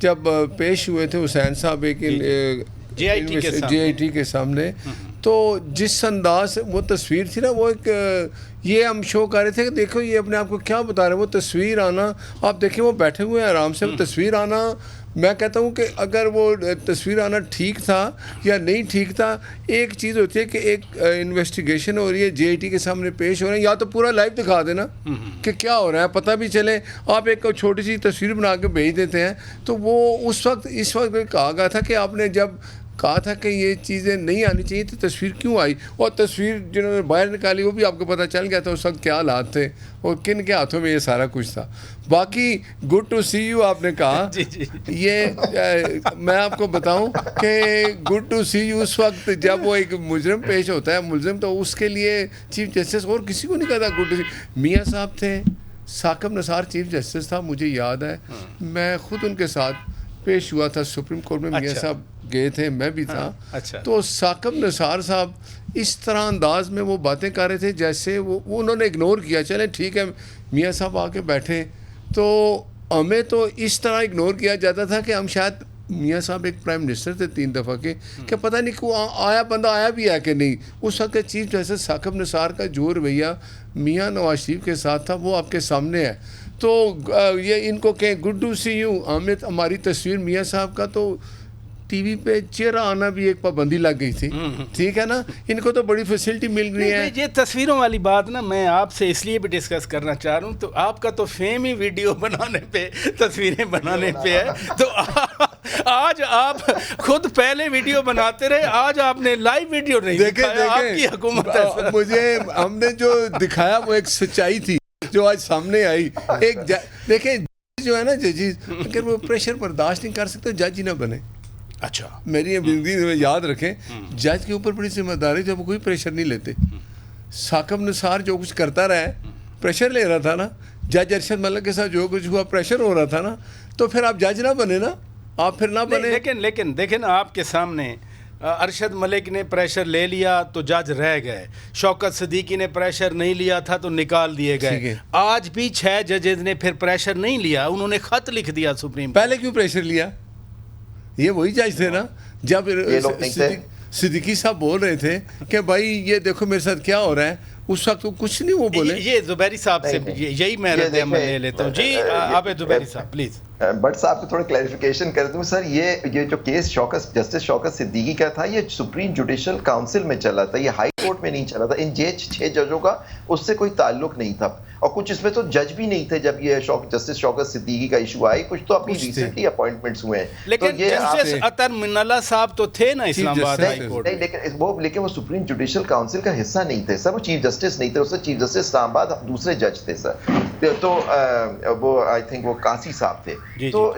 جب پیش ہوئے تھے حسین صاحب ایک JIT کے سامنے، تو جس انداز سے وہ تصویر تھی نا، وہ ایک یہ ہم شو کر رہے تھے کہ دیکھو یہ اپنے آپ کو کیا بتا رہے ہیں، وہ تصویر آنا، آپ دیکھیں وہ بیٹھے ہوئے ہیں آرام سے، وہ تصویر آنا، میں کہتا ہوں کہ اگر وہ تصویر آنا ٹھیک تھا یا نہیں ٹھیک تھا، ایک چیز ہوتی ہے کہ ایک انویسٹیگیشن ہو رہی ہے، JIT کے سامنے پیش ہو رہے ہیں، یا تو پورا لائیو دکھا دینا کہ کیا ہو رہا ہے، پتہ بھی چلے. آپ ایک چھوٹی سی تصویر بنا کے بھیج دیتے ہیں. تو وہ اس وقت کہا گیا تھا کہ آپ نے جب کہا تھا کہ یہ چیزیں نہیں آنی چاہیے تو تصویر کیوں آئی، اور تصویر جنہوں نے باہر نکالی وہ بھی آپ کو پتہ چل گیا تھا اس وقت کیا حالات تھے اور کن کے ہاتھوں میں یہ سارا کچھ تھا. باقی گڈ ٹو سی یو آپ نے کہا، یہ میں آپ کو بتاؤں کہ گڈ ٹو سی یو اس وقت جب وہ ایک مجرم پیش ہوتا ہے، ملزم، تو اس کے لیے چیف جسٹس اور کسی کو نہیں کہتا گڈ ٹو سی. میاں صاحب تھے، ثاقب نثار چیف جسٹس تھا، مجھے یاد ہے میں خود ان کے ساتھ پیش ہوا تھا سپریم کورٹ میں. میاں صاحب گئے تھے، میں بھی تھا. تو ثاقب نثار صاحب اس طرح انداز میں وہ باتیں کر رہے تھے جیسے وہ انہوں نے اگنور کیا. چلیں ٹھیک ہے، میاں صاحب آ کے بیٹھے، تو ہمیں تو اس طرح اگنور کیا جاتا تھا کہ ہم شاید، میاں صاحب ایک پرائم منسٹر تھے 3 دفعہ کے، کہ پتہ نہیں کو آیا بندہ آیا بھی ہے کہ نہیں. اس وقت چیف جسٹس ثاقب نثار کا جو رویہ میاں نواز شریف کے ساتھ تھا وہ آپ کے سامنے ہے. تو یہ ان کو کہیں گڈ ٹو سی یو، ہماری تصویر میاں صاحب کا تو ٹی وی پہ چہرہ آنا بھی ایک پابندی لگ گئی تھی. ٹھیک ہے نا، ان کو تو بڑی فیسلٹی مل گئی ہے. یہ تصویروں والی بات نا میں آپ سے اس لیے بھی ڈسکس کرنا چاہ رہا ہوں، تو آپ کا تو فیم ہی ویڈیو بنانے پہ، تصویریں بنانے پہ ہے. تو آج آپ خود پہلے ویڈیو بناتے رہے، آج آپ نے لائیو ویڈیو نہیں دکھایا. آپ کی حکومت ہے. مجھے ہم نے جو دکھایا وہ ایک سچائی تھی جو آج سامنے آئی. ایک دیکھیں جو ہے نا ججز، اگر وہ پریشر برداشت نہیں کر سکتے جج ہی نہ بنے. اچھا، میری زندگی میں یاد رکھیں، جج کے اوپر بڑی ذمہ داری جب کوئی پریشر نہیں لیتے. ثاقب نثار جو کچھ کرتا رہا ہے، پریشر لے رہا تھا نا. جج ارشد ملک کے ساتھ جو کچھ ہوا پریشر ہو رہا تھا نا، تو پھر آپ جج نہ بنے نا، آپ پھر نہ بنے. لیکن دیکھیں نا، آپ کے سامنے ارشد ملک نے پریشر لے لیا تو جج رہ گئے، شوکت صدیقی نے پریشر نہیں لیا تھا تو نکال دیے گئے. آج بھی 6 ججز نے پھر پریشر نہیں لیا، انہوں نے خط لکھ دیا سپریم. پہلے کیوں پریشر لیا؟ یہ وہی جج تھے نا. جب صدیقی صاحب بول رہے تھے کہ بھائی یہ دیکھو میرے ساتھ کیا ہو رہا ہے، اس وقت وہ کچھ نہیں وہ بولے. یہ زبیری صاحب سے یہی میں رد عمل لے لیتا ہوں. جی آپ زبیری صاحب پلیز. بٹ صاحب کو تھوڑا کلیریفیکیشن کر دوں سر. یہ جو کیس جسٹس شوکت صدیقی کا تھا، یہ سپریم جوڈیشل کاؤنسل میں چلا تھا، یہ ہائی کورٹ میں نہیں چلا تھا. ان 6 ججوں کا اس سے کوئی تعلق نہیں تھا، اور کچھ اس میں تو جج بھی نہیں تھے جب یہ جسٹس شوکت صدیقی کا ایشو آئی. کچھ تو ابھی ریسنٹلی اپوائنٹمنٹس ہوئے ہیں. لیکن جسٹس عطر منالہ صاحب تو تھے نا اسلام آباد ہائی کورٹ. لیکن وہ سپریم جوڈیشل کاؤنسل کا حصہ نہیں تھے سر، وہ چیف جسٹس نہیں تھے. اس سے چیف جسٹس اسلام آباد دوسرے جج تھے سر. تو وہ آئی تھنک وہ قاضی صاحب تھے. تو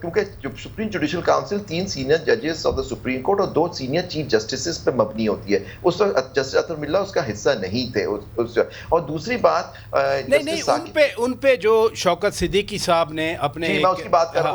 کیونکہ جو سپریم جوڈیشل کاؤنسل 3 سینئر ججز آف دا سپریم کورٹ اور 2 سینئر چیف جسٹسز پہ مبنی ہوتی ہے، اس وقت جسٹس عطر ملا اس کا حصہ نہیں تھے. اور دوسری بات نہیں، ان پہ جو شوکت صدیقی صاحب نے اپنے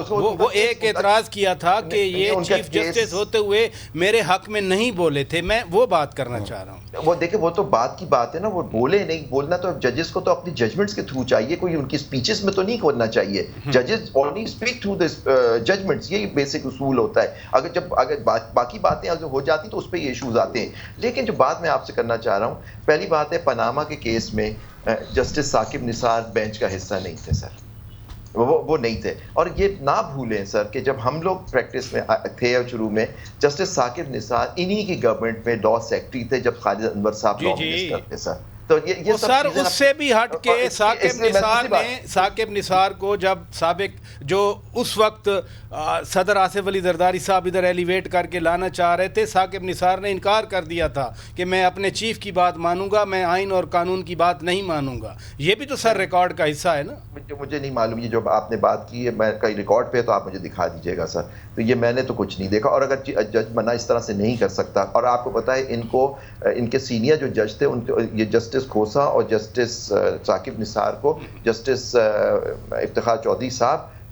وہ ایک اعتراض کیا تھا کہ یہ چیف جسٹس ہوتے ہوئے میرے حق میں نہیں بولے تھے. میں وہ بات کرنا چاہ رہا ہوں. وہ دیکھیں، وہ تو بات کی بات ہے نا، وہ بولے نہیں. بولنا تو ججز کو تو اپنی ججمنٹس کے تھرو چاہیے، کوئی ان کی اسپیچز میں تو نہیں کرنا چاہیے. ججز only speak through this judgments, یہی بیسک اصول ہوتا ہے. اگر باقی باتیں اگر ہو جاتی تو اس پہ یہ ایشوز آتے ہیں. لیکن جو بات میں آپ سے کرنا چاہ رہا ہوں، پہلی بات ہے پاناما کے کیس میں جسٹس ثاقب نثار بینچ کا حصہ نہیں تھے سر، وہ نہیں تھے. اور یہ نہ بھولیں سر کہ جب ہم لوگ پریکٹس میں تھے شروع میں، جسٹس ثاقب نثار انہی کی گورنمنٹ میں لا سیکرٹری تھے جب خالد انور صاحب لا منسٹر تھے سر. تو یہ سر اس سے بھی ہٹ کے ثاقب نثار کو جب سابق جو اس وقت صدر آصف علی زرداری صاحب ادھر ایلیویٹ کر کے لانا چاہ رہے تھے، ثاقب نثار نے انکار کر دیا تھا کہ میں اپنے چیف کی بات مانوں گا، میں آئین اور قانون کی بات نہیں مانوں گا. یہ بھی تو سر ریکارڈ کا حصہ ہے نا. مجھے نہیں معلوم، یہ جو آپ نے بات کی ہے میں کئی ریکارڈ پہ تو آپ مجھے دکھا دیجیے گا سر. تو یہ میں نے تو کچھ نہیں دیکھا. اور اگر جج منع اس طرح سے نہیں کر سکتا، اور آپ کو پتہ ہے ان کے سینئر جو جج تھے، ان کو یہ جسٹس کھوسا اور جسٹس ثاقب نثار کو جسٹس افتخار چودھری صاحب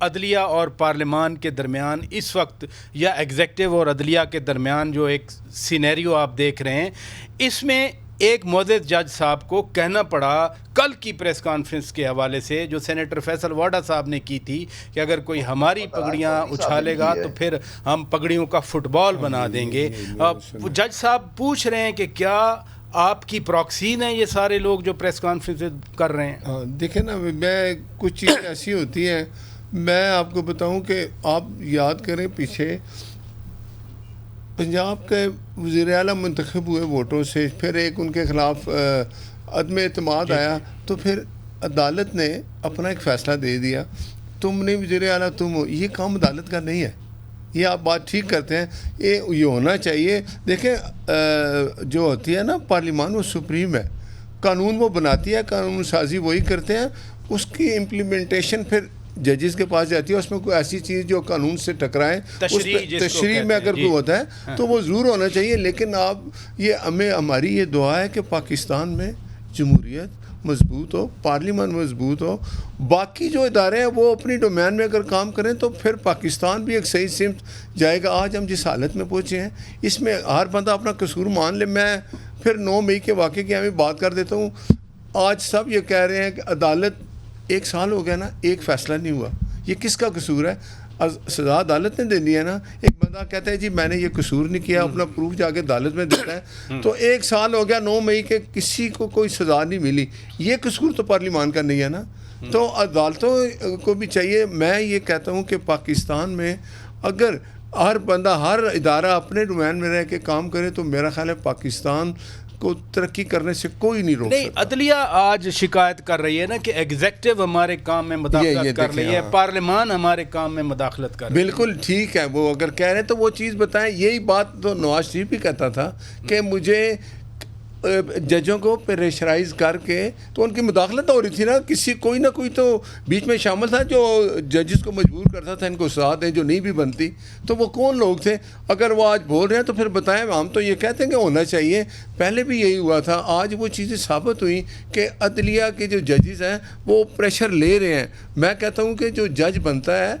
عدلیہ اور پارلیمان کے درمیان اس وقت یا ایگزیکٹو اور عدلیہ کے درمیان جو ایک سینیریو آپ دیکھ رہے ہیں، اس میں ایک معزز جج صاحب کو کہنا پڑا کل کی پریس کانفرنس کے حوالے سے جو سینیٹر فیصل واڈا صاحب نے کی تھی کہ اگر کوئی ہماری پگڑیاں اچھالے گا تو پھر ہم پگڑیوں کا فٹ بال بنا دیں گے. جج صاحب پوچھ رہے ہیں کہ کیا آپ کی پراکسین ہیں یہ سارے لوگ جو پریس کانفرنس کر رہے ہیں؟ دیکھیں نا، میں کچھ چیزیں ایسی ہوتی ہیں، میں آپ کو بتاؤں کہ آپ یاد کریں پیچھے پنجاب کے وزیر اعلیٰ منتخب ہوئے ووٹوں سے، پھر ایک ان کے خلاف عدم اعتماد آیا، تو پھر عدالت نے اپنا ایک فیصلہ دے دیا، تم نہیں وزیر اعلیٰ تم ہو. یہ کام عدالت کا نہیں ہے، یہ آپ بات ٹھیک کرتے ہیں، یہ ہونا چاہیے. دیکھیں جو ہوتی ہے نا پارلیمان، وہ سپریم ہے، قانون وہ بناتی ہے، قانون سازی وہی کرتے ہیں، اس کی امپلیمنٹیشن پھر ججز کے پاس جاتی ہے. اس میں کوئی ایسی چیز جو قانون سے ٹکرائیں، تشریح میں اگر کوئی ہوتا ہے تو وہ ضرور ہونا چاہیے. لیکن آپ یہ ہماری یہ دعا ہے کہ پاکستان میں جمہوریت مضبوط ہو، پارلیمان مضبوط ہو، باقی جو ادارے ہیں وہ اپنی ڈومین میں اگر کام کریں تو پھر پاکستان بھی ایک صحیح سمت جائے گا. آج ہم جس حالت میں پہنچے ہیں، اس میں ہر بندہ اپنا قصور مان لے. میں پھر 9 مئی کے واقعے کی ہمیں بات کر دیتا ہوں. آج سب یہ کہہ رہے ہیں کہ عدالت 1 سال ہو گیا نا، ایک فیصلہ نہیں ہوا. یہ کس کا قصور ہے؟ سزا عدالت نے دینی ہے نا. ایک بندہ کہتا ہے جی میں نے یہ قصور نہیں کیا، اپنا پروف جا کے عدالت میں دیتا ہے. تو 1 سال ہو گیا 9 مئی کے، کسی کو کوئی سزا نہیں ملی. یہ قصور تو پارلیمان کا نہیں ہے نا. تو عدالتوں کو بھی چاہیے. میں یہ کہتا ہوں کہ پاکستان میں اگر ہر بندہ، ہر ادارہ اپنے ڈومین میں رہ کے کام کرے تو میرا خیال ہے پاکستان کو ترقی کرنے سے کوئی نہیں روک سکتا. عدلیہ آج شکایت کر رہی ہے نا کہ ایگزیکٹو ہمارے کام میں مداخلت کر رہی ہے، پارلیمان ہمارے کام میں مداخلت کر رہی ہے. بالکل ٹھیک ہے، وہ اگر کہہ رہے ہیں تو وہ چیز بتائیں. یہی بات تو نواز شریف بھی کہتا تھا کہ مجھے ججوں کو پریشرائز کر کے، تو ان کی مداخلت ہو رہی تھی نا. کوئی نہ کوئی تو بیچ میں شامل تھا جو ججز کو مجبور کرتا تھا ان کو سزا دیں جو نہیں بھی بنتی. تو وہ کون لوگ تھے؟ اگر وہ آج بول رہے ہیں تو پھر بتائیں. ہم تو یہ کہتے ہیں کہ ہونا چاہیے، پہلے بھی یہی ہوا تھا. آج وہ چیزیں ثابت ہوئیں کہ عدلیہ کے جو ججز ہیں وہ پریشر لے رہے ہیں. میں کہتا ہوں کہ جو جج بنتا ہے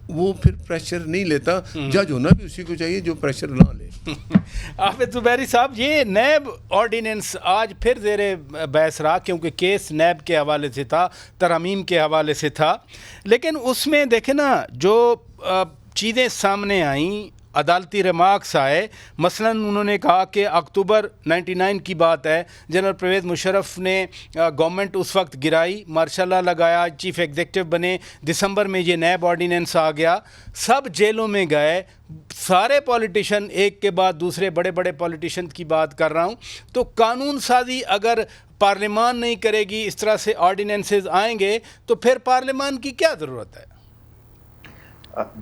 وہ پھر پریشر نہیں لیتا. جج ہونا بھی اسی کو چاہیے جو پریشر نہ لے. حافظ زبیری صاحب، یہ نیب آرڈیننس آج پھر زیر بحث رہا کیونکہ کیس نیب کے حوالے سے تھا، ترامیم کے حوالے سے تھا. لیکن اس میں دیکھیں نا جو چیزیں سامنے آئیں، عدالتی ریمارکس آئے. مثلا انہوں نے کہا کہ اکتوبر 99 کی بات ہے، جنرل پرویز مشرف نے گورنمنٹ اس وقت گرائی، مارشل لا لگایا، چیف ایگزیکٹو بنے. دسمبر میں یہ نیب آرڈیننس آ گیا، سب جیلوں میں گئے. سارے پولیٹیشین ایک کے بعد دوسرے، بڑے بڑے پولیٹیشین کی بات کر رہا ہوں. تو قانون سازی اگر پارلیمان نہیں کرے گی، اس طرح سے آرڈیننسز آئیں گے تو پھر پارلیمان کی کیا ضرورت ہے؟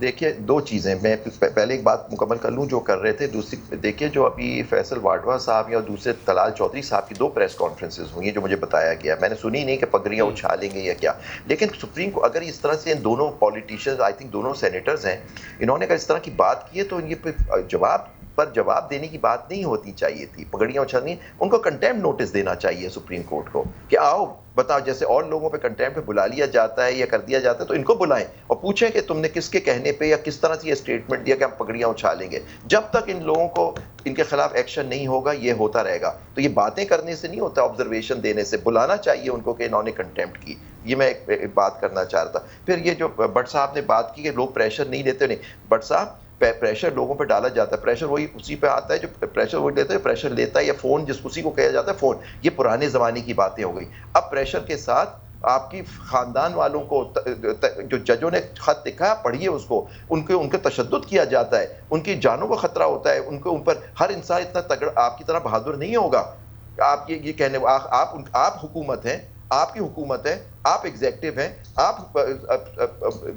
دیکھیے 2 چیزیں، میں پہلے ایک بات مکمل کر لوں جو کر رہے تھے. دوسری دیکھیے جو ابھی فیصل واڈوا صاحب یا دوسرے طلال چودھری صاحب کی 2 پریس کانفرنسز ہوئی ہیں جو مجھے بتایا گیا. میں نے سنی نہیں کہ پگڑیاں اچھالیں گے یا کیا. لیکن سپریم کو اگر اس طرح سے ان دونوں پولیٹیشینز، آئی تھنک دونوں سینیٹرز ہیں، انہوں نے اگر اس طرح کی بات کی ہے تو یہ جواب دینے کی بات نہیں ہوتی چاہیے تھی. پگڑیاں اچھالنی، ان کو کنٹیمپٹ نوٹس دینا چاہیے سپریم کورٹ کو کہ آؤ بتاؤ. جیسے اور لوگوں پہ کنٹیمپٹ پہ بلا لیا جاتا ہے یا کر دیا جاتا ہے تو ان کو بلائیں اور پوچھیں کہ تم نے کس کے کہنے پہ یا کس طرح سے یہ اسٹیٹمنٹ دیا کہ ہم پگڑیاں اچھالیں گے. جب تک ان لوگوں کو ان کے خلاف ایکشن نہیں ہوگا یہ ہوتا رہے گا. تو یہ باتیں کرنے سے نہیں ہوتا، آبزرویشن دینے سے. بلانا چاہیے ان کو کہ انہوں نے کنٹیمپٹ کی. یہ میں ایک بات کرنا چاہ رہا تھا. پھر یہ جو بٹ صاحب نے بات کی کہ لوگ پریشر نہیں لیتے، نہیں بٹ صاحب پریشر لوگوں پہ ڈالا جاتا ہے. پریشر وہی اسی پہ آتا ہے جو پریشر وہی لیتا ہے، پریشر لیتا ہے. یا فون جس اسی کو کہا جاتا ہے فون. یہ پرانے زمانے کی باتیں ہو گئی. اب پریشر کے ساتھ آپ کی خاندان والوں کو جو ججوں نے خط لکھا ہے پڑھیے اس کو، ان کے تشدد کیا جاتا ہے، ان کی جانوں کو خطرہ ہوتا ہے. ان پر ہر انسان اتنا تگڑا آپ کی طرح بہادر نہیں ہوگا. آپ یہ کہنے آپ حکومت ہیں، آپ کی حکومت ہے، آپ ایگزیکٹو ہیں، آپ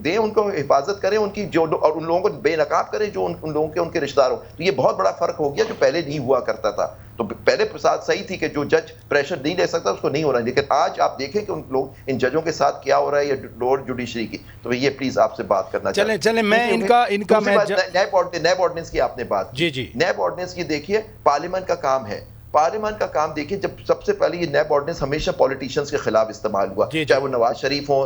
دیں ان کو حفاظت کریں ان کی جو، اور ان لوگوں کو بے نقاب کریں جو ان لوگوں کے ان کے رشتہ دار ہوں. تو یہ بہت بڑا فرق ہو گیا جو پہلے نہیں ہوا کرتا تھا. تو پہلے ساتھ صحیح تھی کہ جو جج پریشر نہیں لے سکتا اس کو نہیں ہونا. لیکن آج آپ دیکھیں کہ ان لوگ ان ججوں کے ساتھ کیا ہو رہا ہے یا لوور جوڈیشری کی. تو یہ پلیز آپ سے بات کرنا چلیں میں ان کا نیب آرڈیننس کی آپ نے بات کی. جی نیب آرڈیننس کی دیکھیے پارلیمنٹ کا کام ہے پارلیمان کا کام دیکھیں, جب سب سے پہلے یہ نیب آرڈیننس ہمیشہ پولیٹیشینز کے خلاف استعمال ہوا, چاہے وہ نواز شریف ہوں,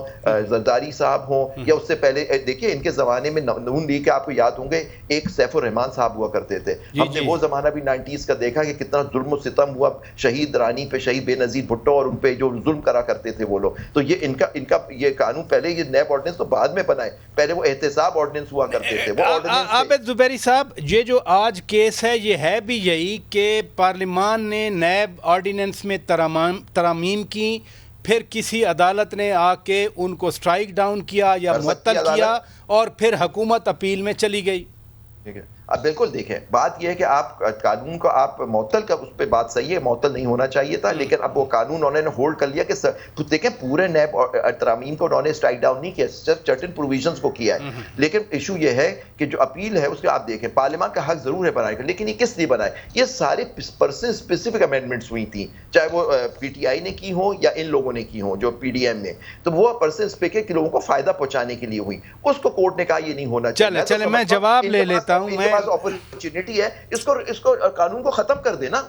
زرداری صاحب ہوں, یا اس سے پہلے دیکھیں ان کے زمانے میں نون لیگ کے آپ کو یاد ہوں گے ایک سیف الرحمان صاحب ہوا کرتے تھے. ہم نے وہ زمانہ بھی 90s کا دیکھا کہ کتنا ظلم و ستم ہوا شہید رانی پہ, شہید بے نظیر بھٹو اور ان پہ جو ظلم کرا کرتے تھے وہ لوگ. تو یہ ان کا یہ قانون پہلے, یہ نیب آرڈیننس تو بعد میں بنائے, پہلے وہ احتساب آرڈیننس ہوا کرتے تھے. عابد زبیری صاحب, یہ جو آج کیس ہے یہ ہے بھی یہی کہ پارلیمان نے نیب آرڈیننس میں ترامیم کی, پھر کسی عدالت نے آ کے ان کو سٹرائک ڈاؤن کیا یا معطل کیا, اور پھر حکومت اپیل میں چلی گئی. ٹھیک ہے, اب بالکل دیکھیں بات یہ ہے کہ آپ قانون کو آپ معطل کا, اس پہ بات صحیح ہے, معطل نہیں ہونا چاہیے تھا, لیکن اب وہ قانون انہوں نے ہولڈ کر لیا کہ دیکھیں پورے نیب ترامیم کو انہوں نے اسٹرائک ڈاؤن نہیں کیا, صرف سرٹن پروویژنز کو کیا ہے. لیکن ایشو یہ ہے کہ جو اپیل ہے اس کے آپ دیکھیں پارلیمان کا حق ضرور ہے بنانے کا, لیکن یہ کس لیے بنائے؟ یہ سارے پرسن اسپیسیفک امینڈمنٹس ہوئی تھیں, چاہے وہ پی ٹی آئی نے کی ہوں یا ان لوگوں نے کی ہوں جو پی ڈی ایم نے, تو وہ پرسن اسپیسیفک کے لوگوں کو فائدہ پہنچانے کے لیے ہوئی. اس کو کورٹ نے کہا یہ نہیں ہونا چاہیے. چلے میں جواب لے لیتا ہوں. میں اپرچونٹی ہے, اس کو قانون کو ختم کر دینا.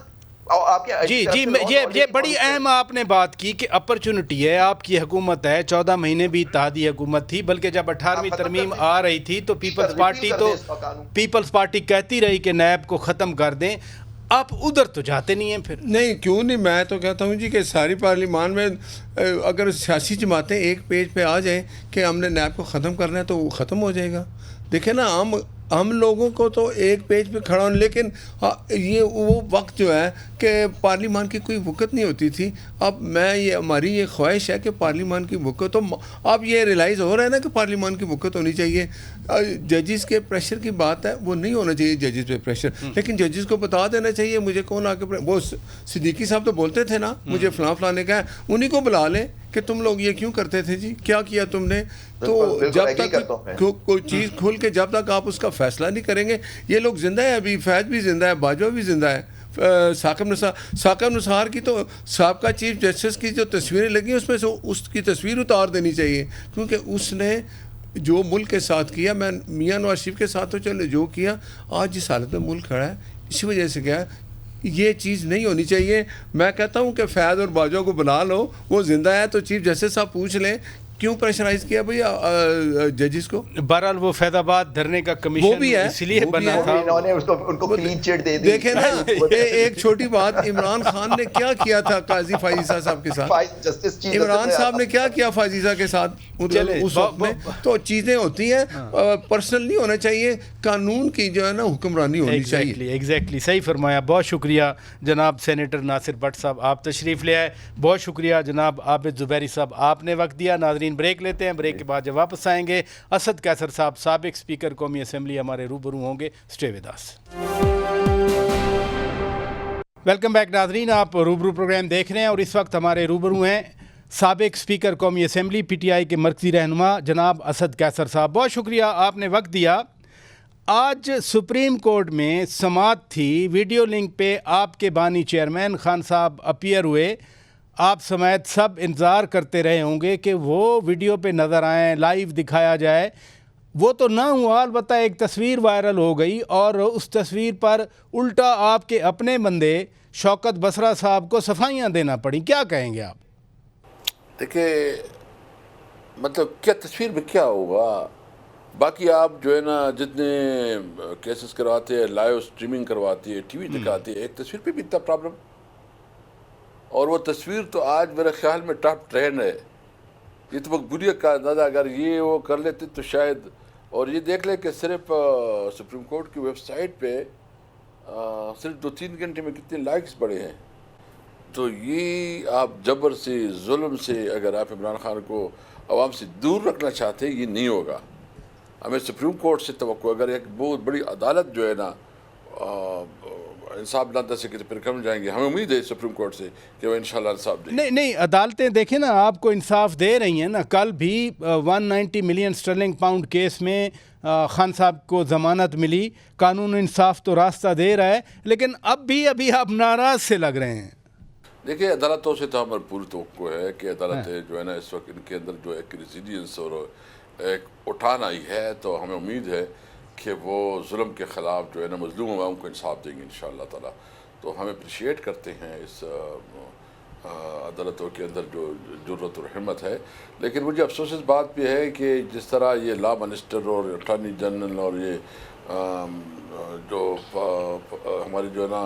جی یہ بڑی اہم آپ نے بات کی کہ اپرچونٹی ہے, آپ کی حکومت ہے, 14 مہینے بھی اتحادی حکومت تھی, بلکہ جب 18ویں ترمیم آ رہی تھی تو پیپلز پارٹی کہتی رہی کہ نیب کو ختم کر دیں. آپ ادھر تو جاتے نہیں ہیں پھر. نہیں, کیوں نہیں, میں تو کہتا ہوں جی کہ ساری پارلیمان میں اگر سیاسی جماعتیں ایک پیج پہ آ جائیں کہ ہم نے نیب کو ختم کرنا ہے تو وہ ختم ہو جائے گا. دیکھیں نا, ہم لوگوں کو تو ایک پیج پہ کھڑا ہوں, لیکن یہ وہ وقت جو ہے کہ پارلیمان کی کوئی وقت نہیں ہوتی تھی. اب ہماری یہ خواہش ہے کہ پارلیمان کی وقت, تو اب یہ ریلائز ہو رہا ہے نا کہ پارلیمان کی وقت ہونی چاہیے. ججز کے پریشر کی بات ہے, وہ نہیں ہونا چاہیے ججز پہ پریشر, لیکن ججز کو بتا دینا چاہیے. مجھے کون آ کے, وہ صدیقی صاحب تو بولتے تھے نا, مجھے فلاں نے کہا, انہیں کو بلا لیں کہ تم لوگ یہ کیوں کرتے تھے جی, کیا کیا تم نے. تو جب تک کوئی چیز کھل کے جب تک آپ اس کا فیصلہ نہیں کریں گے, یہ لوگ زندہ ہے, ابھی فیض بھی زندہ ہے, باجوہ بھی زندہ ہے, ثاقب نثار کی تو سابقہ چیف جسٹس کی جو تصویریں لگی اس میں سے اس کی تصویر اتار دینی چاہیے, کیونکہ اس نے جو ملک کے ساتھ کیا, میں میاں نواز شریف کے ساتھ تو چلے جو کیا, آج جس حالت میں ملک کھڑا ہے اسی وجہ سے کیا ہے, یہ چیز نہیں ہونی چاہیے. میں کہتا ہوں کہ فیض اور باجوہ کو بلا لو, وہ زندہ ہے تو چیف جسٹس صاحب پوچھ لیں کیوں پریشرائز کیا بھئی ججز کو. بہرحال وہ فیض آباد دھرنے کا کمیشن وہ بھی ہے, اس لیے بنا تھا, انہوں نے ان کو کلین چٹ دے دی. دیکھیں نا, ایک چھوٹی بات, عمران خان نے کیا کیا تھا قاضی فائزہ صاحب کے ساتھ, عمران صاحب نے کیا کیا فائزہ کے ساتھ اس وقت میں. تو چیزیں ہوتی ہیں, پرسنل نہیں ہونا چاہیے, قانون کی جو ہے نا حکمرانی ہونی چاہیے. ایگزیکٹلی صحیح فرمایا. بہت شکریہ جناب سینیٹر ناصر بٹ صاحب, آپ تشریف لے آئے. بہت شکریہ جناب عابد زبیری صاحب, آپ نے وقت دیا. ناظرین بریک لیتے ہیں, بریک کے بعد جب واپس آئیں گے اسد قیصر صاحب سابق اسپیکر قومی اسمبلی ہمارے روبرو ہوں گے. Stay with us. Welcome back ناظرین, آپ روبرو پروگرام دیکھ رہے ہیں اور اس وقت ہمارے روبرو ہیں سابق اسپیکر قومی اسمبلی پی ٹی آئی کے مرکزی رہنما جناب اسد قیصر صاحب. بہت شکریہ, آپ نے وقت دیا. آج سپریم کورٹ میں سماعت تھی, ویڈیو لنک پہ آپ کے بانی چیئرمین خان صاحب اپیئر ہوئے. آپ سمیت سب انتظار کرتے رہے ہوں گے کہ وہ ویڈیو پہ نظر آئیں, لائیو دکھایا جائے. وہ تو نہ ہوا, البتہ ایک تصویر وائرل ہو گئی اور اس تصویر پر الٹا آپ کے اپنے بندے شوکت بسرا صاحب کو صفائیاں دینا پڑیں. کیا کہیں گے آپ؟ دیکھیں, مطلب کیا تصویر میں کیا ہوگا, باقی آپ جو ہے نا جتنے کیسز کرواتے ہیں, لائیو سٹریمنگ کرواتے ہیں, ٹی وی دکھاتے ہیں, ایک تصویر پہ بھی اتنا پرابلم, اور وہ تصویر تو آج میرے خیال میں ٹاپ ٹرینڈ ہے. یہ تو مقبولیت کا اندازہ اگر یہ وہ کر لیتے تو شاید, اور یہ دیکھ لیں کہ صرف سپریم کورٹ کی ویب سائٹ پہ صرف 2-3 گھنٹے میں کتنے لائکس بڑھے ہیں. تو یہ آپ جبر سے, ظلم سے اگر آپ عمران خان کو عوام سے دور رکھنا چاہتے ہیں, یہ نہیں ہوگا. ہمیں سپریم کورٹ سے توقع, اگر ایک بہت بڑی عدالت جو ہے نا انصاف نہ دے سکے تو پھر کم جائیں گے. ہمیں امید ہے سپریم کورٹ سے کہ وہ انشاءاللہ انصاف دیں. نہیں, عدالتیں دیکھیں نا آپ کو انصاف دے رہی ہیں نا. کل بھی 190 ملین اسٹرلنگ پاؤنڈ کیس میں خان صاحب کو ضمانت ملی. قانون انصاف تو راستہ دے رہا ہے, لیکن ابھی آپ ناراض سے لگ رہے ہیں. دیکھیں, عدالتوں سے تو ہماری پوری توقع ہے کہ عدالتیں جو ہے نا اس وقت ان کے اندر جو ایک ریزیلینس اور ایک اٹھان آئی ہے, تو ہمیں امید ہے کہ وہ ظلم کے خلاف جو ہے نا مظلوم عوام کو انصاف دیں گے انشاءاللہ تعالیٰ. تو ہم اپریشیٹ کرتے ہیں اس عدالتوں کے اندر جو جرت اور ہمت ہے. لیکن مجھے افسوس اس بات پہ ہے کہ جس طرح یہ لا منسٹر اور اٹارنی جنرل اور یہ جو ہمارے جو ہے نا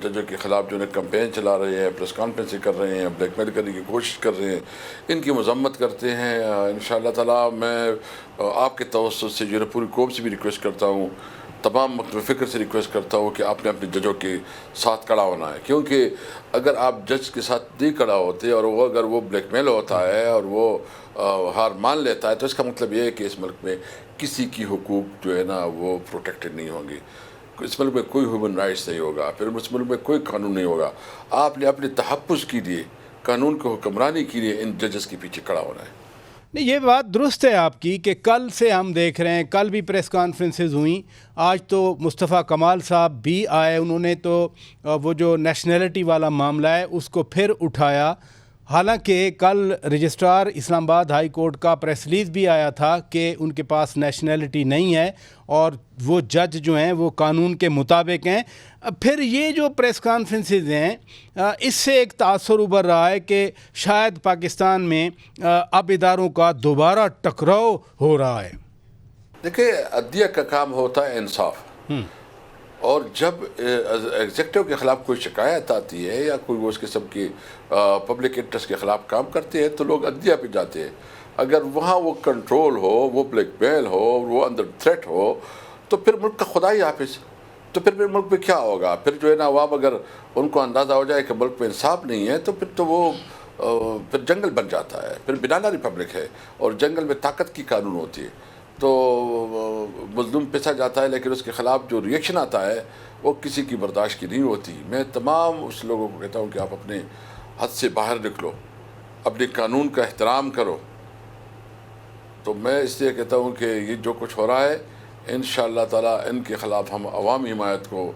ججوں کے خلاف جو ہے کمپین چلا رہے ہیں, پریس کانفرنسیں کر رہے ہیں, بلیک میل کرنے کی کوشش کر رہے ہیں, ان کی مذمت کرتے ہیں. انشاءاللہ تعالیٰ میں آپ کے توسط سے جو ہے پوری قوم سے بھی ریکویسٹ کرتا ہوں, تمام مکتب فکر سے ریکویسٹ کرتا ہوں کہ آپ نے اپنے ججوں کے ساتھ کھڑا ہونا ہے. کیونکہ اگر آپ جج کے ساتھ نہیں کھڑا ہوتے اور وہ اگر وہ بلیک میل ہوتا ہے اور وہ ہار مان لیتا ہے تو اس کا مطلب یہ ہے کہ اس ملک میں کسی کی حقوق جو ہے نا وہ پروٹیکٹڈ نہیں ہوں گی. اس ملک میں کوئی ہیومن رائٹس نہیں ہوگا, پھر اس ملک میں کوئی قانون نہیں ہوگا. آپ نے اپنے تحفظ کے لیے, قانون کو حکمرانی کے لیے ان ججز کے پیچھے کھڑا ہونا ہے. نہیں, یہ بات درست ہے آپ کی کہ کل سے ہم دیکھ رہے ہیں, کل بھی پریس کانفرنسز ہوئیں, آج تو مصطفیٰ کمال صاحب بھی آئے, انہوں نے تو وہ جو نیشنلٹی والا معاملہ ہے اس کو پھر اٹھایا. حالانکہ کل رجسٹرار اسلام آباد ہائی کورٹ کا پریس ریلیز بھی آیا تھا کہ ان کے پاس نیشنلٹی نہیں ہے اور وہ جج جو ہیں وہ قانون کے مطابق ہیں. پھر یہ جو پریس کانفرنسز ہیں اس سے ایک تاثر ابھر رہا ہے کہ شاید پاکستان میں اب اداروں کا دوبارہ ٹکراؤ ہو رہا ہے. دیکھیں, عدلیہ کا کام ہوتا ہے انصاف, اور جب ایگزیکٹو کے خلاف کوئی شکایت آتی ہے یا کوئی اس قسم کی پبلک انٹرسٹ کے خلاف کام کرتے ہیں تو لوگ عدلیہ پہ جاتے ہیں. اگر وہاں وہ کنٹرول ہو, وہ بلیک میل ہو, وہ اندر تھریٹ ہو, تو پھر ملک کا خدا ہی حافظ. تو پھر ملک میں کیا ہوگا؟ پھر جو ہے نا عوام اگر ان کو اندازہ ہو جائے کہ ملک میں انصاف نہیں ہے تو پھر تو وہ پھر جنگل بن جاتا ہے, پھر بنانا ریپبلک ہے, اور جنگل میں طاقت کی قانون ہوتی ہے. تو مظلوم پیسہ جاتا ہے, لیکن اس کے خلاف جو ریئیکشن آتا ہے وہ کسی کی برداشت کی نہیں ہوتی. میں تمام اس لوگوں کو کہتا ہوں کہ آپ اپنے حد سے باہر نکلو, اپنے قانون کا احترام کرو. تو میں اس لیے کہتا ہوں کہ یہ جو کچھ ہو رہا ہے انشاءاللہ تعالیٰ ان کے خلاف ہم عوامی حمایت کو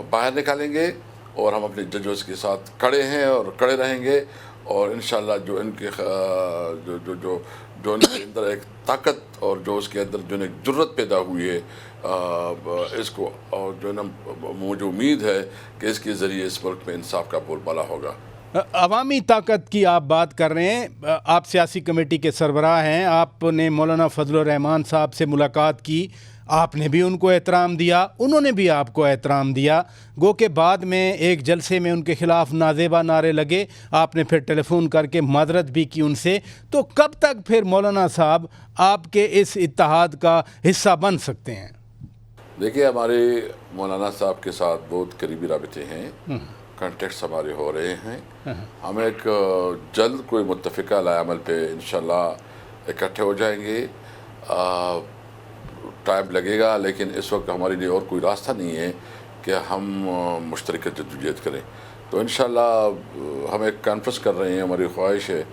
باہر نکالیں گے, اور ہم اپنے ججز کے ساتھ کھڑے ہیں اور کھڑے رہیں گے. اور انشاءاللہ جو ان کے جو ان کے اندر ایک طاقت اور جو اس کے اندر جو ایک جرت پیدا ہوئی ہے اس کو, اور جو ہے نا مجھے امید ہے کہ اس کے ذریعے اس ملک میں انصاف کا بول بالا ہوگا. عوامی طاقت کی آپ بات کر رہے ہیں, آپ سیاسی کمیٹی کے سربراہ ہیں, آپ نے مولانا فضل الرحمان صاحب سے ملاقات کی, آپ نے بھی ان کو احترام دیا, انہوں نے بھی آپ کو احترام دیا. گو کہ بعد میں ایک جلسے میں ان کے خلاف نازیبا نعرے لگے, آپ نے پھر ٹیلی فون کر کے معذرت بھی کی ان سے. تو کب تک پھر مولانا صاحب آپ کے اس اتحاد کا حصہ بن سکتے ہیں؟ دیکھیے, ہمارے مولانا صاحب کے ساتھ بہت قریبی رابطے ہیں, کانٹیکٹس ہمارے ہو رہے ہیں. ہم ایک جلد کوئی متفقہ علی عمل پہ انشاءاللہ اکٹھے ہو جائیں گے. ٹائم لگے گا, لیکن اس وقت ہمارے لیے اور کوئی راستہ نہیں ہے کہ ہم مشترکہ جدوجہد کریں. تو انشاءاللہ ہم ایک کانفرنس کر رہے ہیں, ہماری خواہش ہے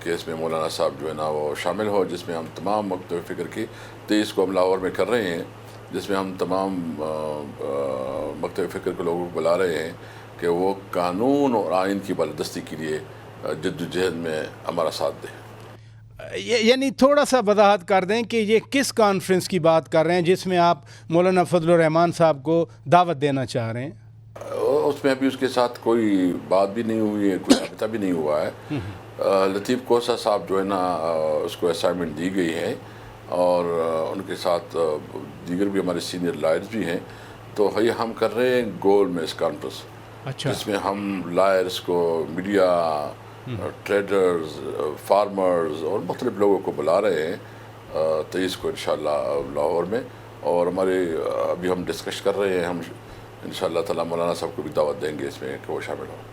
کہ اس میں مولانا صاحب جو ہے نا وہ شامل ہو, جس میں ہم تمام مکتب فکر کی 23 کو ہم لاہور میں کر رہے ہیں, جس میں ہم تمام مکتب فکر کے لوگوں کو بلا رہے ہیں کہ وہ قانون اور آئین کی بالادستی کے لیے جدوجہد میں ہمارا ساتھ دیں. یعنی تھوڑا سا وضاحت کر دیں کہ یہ کس کانفرنس کی بات کر رہے ہیں جس میں آپ مولانا فضل الرحمان صاحب کو دعوت دینا چاہ رہے ہیں؟ اس میں ابھی اس کے ساتھ کوئی بات بھی نہیں ہوئی ہے, کوئی رابطہ بھی نہیں ہوا ہے. لطیف کوسا صاحب جو ہے نا اس کو اسائنمنٹ دی گئی ہے, اور ان کے ساتھ دیگر بھی ہمارے سینئر لائرز بھی ہیں. تو یہ ہم کر رہے ہیں گول میں اس کانفرنس, جس میں ہم لائرز کو, میڈیا, ٹریڈرز, فارمرز اور مختلف لوگوں کو بلا رہے ہیں 23 کو انشاءاللہ لاہور میں. اور ہمارے ابھی ہم ڈسکس کر رہے ہیں, ہم انشاءاللہ تعالیٰ مولانا صاحب کو بھی دعوت دیں گے اس میں کہ وہ شامل ہوں.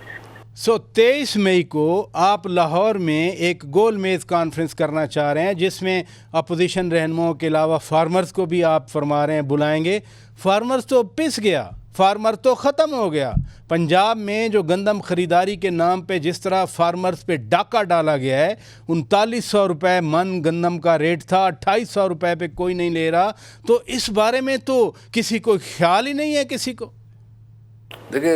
23 مئی کو آپ لاہور میں ایک گول میز کانفرنس کرنا چاہ رہے ہیں جس میں اپوزیشن رہنماؤں کے علاوہ فارمرز کو بھی آپ فرما رہے ہیں بلائیں گے. فارمرز تو پس گیا, فارمر تو ختم ہو گیا. پنجاب میں جو گندم خریداری کے نام پہ جس طرح فارمرز پہ ڈاکہ ڈالا گیا ہے, 3900 روپے من گندم کا ریٹ تھا, 2800 روپے پہ کوئی نہیں لے رہا. تو اس بارے میں تو کسی کو خیال ہی نہیں ہے کسی کو. دیکھیں,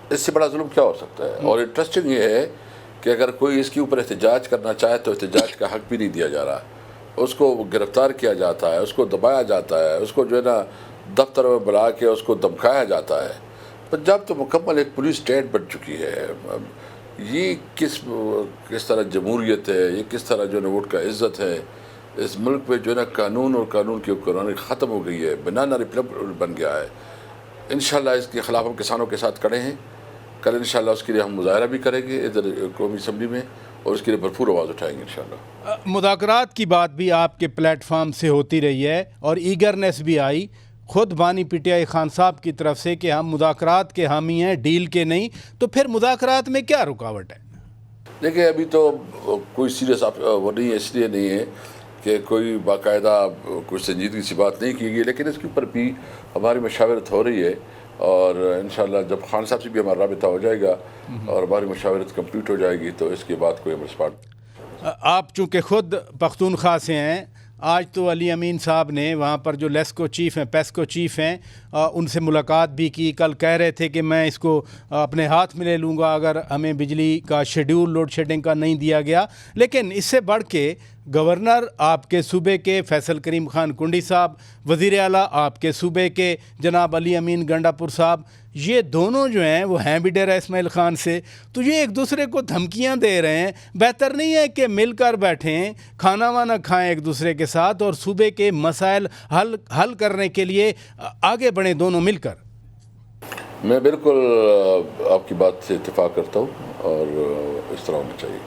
اس سے بڑا ظلم کیا ہو سکتا ہے؟ اور انٹرسٹنگ یہ ہے کہ اگر کوئی اس کے اوپر احتجاج کرنا چاہے تو احتجاج کا حق بھی نہیں دیا جا رہا. اس کو گرفتار کیا جاتا ہے, اس کو دبایا جاتا ہے, اس کو جو ہے نا دفتر میں بلا کے اس کو دمکایا جاتا ہے. پنجاب تو مکمل ایک پولیس اسٹیٹ بن چکی ہے. یہ کس طرح جمہوریت ہے, یہ کس طرح جو ہے نا ووٹ کا عزت ہے. اس ملک پہ جو ہے نا قانون اور قانون کی حکمرانی ختم ہو گئی ہے, بنانا ریپبلک بن گیا ہے. انشاءاللہ اس کے خلاف ہم کسانوں کے ساتھ کھڑے ہیں. کل انشاءاللہ اس کے لیے ہم مظاہرہ بھی کریں گے ادھر قومی اسمبلی میں, اور اس کے لیے بھرپور آواز اٹھائیں گے انشاءاللہ. مذاکرات کی بات بھی آپ کے پلیٹ فارم سے ہوتی رہی ہے اور ایگرنیس بھی آئی خود بانی پی ٹی آئی خان صاحب کی طرف سے کہ ہم مذاکرات کے حامی ہیں, ڈیل کے نہیں. تو پھر مذاکرات میں کیا رکاوٹ ہے؟ دیکھیں ابھی تو کوئی سیریس وہ نہیں ہے, اس لیے نہیں ہے کہ کوئی باقاعدہ کوئی سنجیدگی سی بات نہیں کی گئی, لیکن اس کے اوپر بھی ہماری مشاورت ہو رہی ہے. اور انشاءاللہ جب خان صاحب سے بھی ہمارا رابطہ ہو جائے گا اور ہماری مشاورت کمپلیٹ ہو جائے گی تو اس کے بعد کوئی رسپانس. آپ چونکہ خود پختونخوا سے ہیں, آج تو علی امین صاحب نے وہاں پر جو لیسکو چیف ہیں, پیسکو چیف ہیں, ان سے ملاقات بھی کی. کل کہہ رہے تھے کہ میں اس کو اپنے ہاتھ میں لے لوں گا اگر ہمیں بجلی کا شیڈیول لوڈ شیڈنگ کا نہیں دیا گیا. لیکن اس سے بڑھ کے گورنر آپ کے صوبے کے فیصل کریم خان کنڈی صاحب, وزیر اعلیٰ آپ کے صوبے کے جناب علی امین گنڈا پور صاحب, یہ دونوں جو ہیں وہ ہیں بھی ڈیرہ اسماعیل خان سے. تو یہ ایک دوسرے کو دھمکیاں دے رہے ہیں. بہتر نہیں ہے کہ مل کر بیٹھیں, کھانا وانا کھائیں ایک دوسرے کے ساتھ اور صوبے کے مسائل حل کرنے کے لیے آگے بڑھیں دونوں مل کر؟ میں بالکل آپ کی بات سے اتفاق کرتا ہوں اور اس طرح ہونا چاہیے.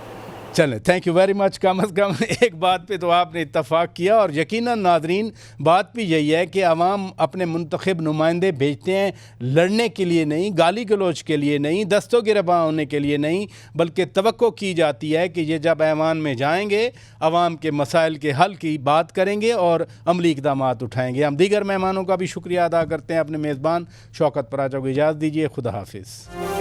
چلیں, تھینک یو ویری مچ. کم از کم ایک بات پہ تو آپ نے اتفاق کیا. اور یقیناً ناظرین بات بھی یہی ہے کہ عوام اپنے منتخب نمائندے بھیجتے ہیں لڑنے کے لیے نہیں, گالی گلوچ کے لیے نہیں, دستوں گرباں ہونے کے لیے نہیں, بلکہ توقع کی جاتی ہے کہ یہ جب ایوان میں جائیں گے عوام کے مسائل کے حل کی بات کریں گے اور عملی اقدامات اٹھائیں گے. ہم دیگر مہمانوں کا بھی شکریہ ادا کرتے ہیں. اپنے میزبان شوکت پراچا کو اجازت دیجیے. خدا حافظ.